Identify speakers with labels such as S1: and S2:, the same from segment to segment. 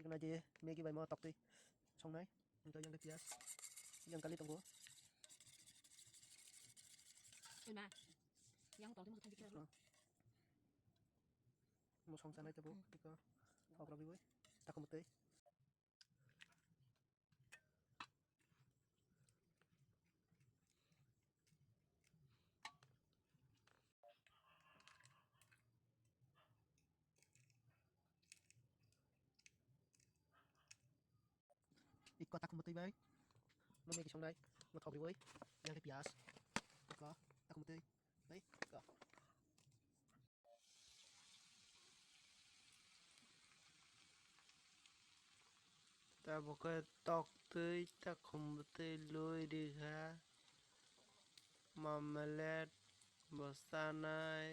S1: cái này gì mấy cái bài mò tóc đi xong này mình tôi yang cái pias yang kali tunggu
S2: mà yang tao thì một thanh kia rồi
S1: một xong sang đây cho bố đi co học làm gì với ta không một tí ít có ta không một tí với nó mấy cái xong đây một học đi với yang cái pias đi co ta không một tí đấy co
S3: ta buka tok tui ta kumbute lui di ha mamalet bosanai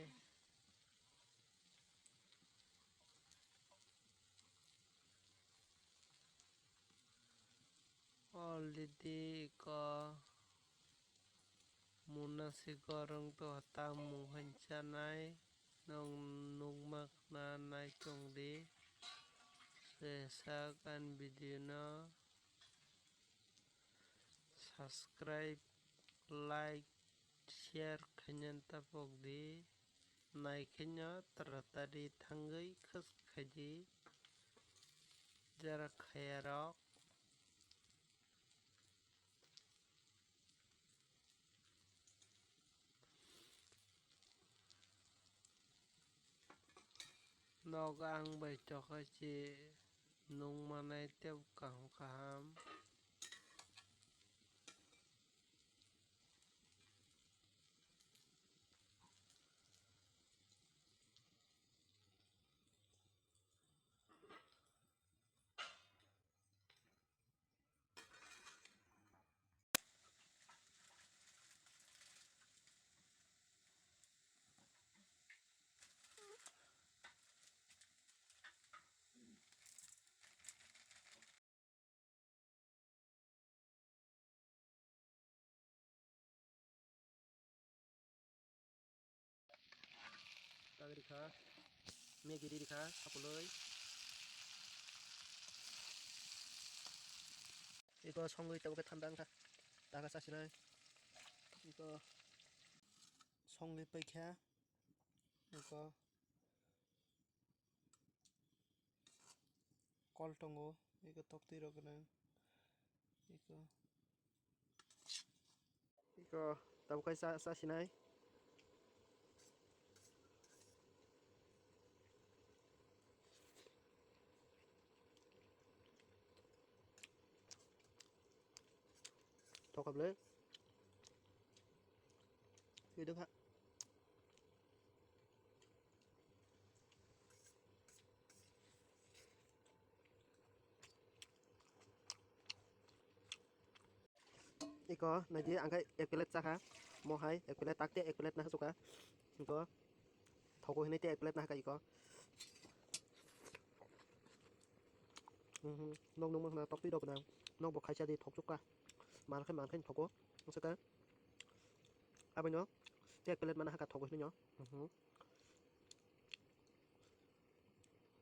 S3: already ko munasi korong to tamu hancanai nong nungmak na nai tong di sesakan video no subscribe like share kanyan tapok di nai kenya tertadi tanggai khas khaji jarak khayarok nogang bai chokachi nung manai tep kaham
S1: ta cái đi khá mấy cái đi khá học lưới 이거 성의 때문에 탄단가 나가 사시나요? 이거 성의 빼캬 이거 꼴통고 이거 떡띠로 그냥 이거 따보까지 사시나요? Thôi cầm lên thì đứng hạ 이거 나지 안가 에클렛 사카 뭐 하이 에클렛 딱때 에클렛 나 하소까 이거 더고 해내 때 에클렛 나 하까 이거 nông nông mà tóc tí đâu nào nông bọc khai xe đi thọc chút qua mà cái thọc quá không sao cả à bên nhó cái ecclet mà nó hạ thọc với nó nhó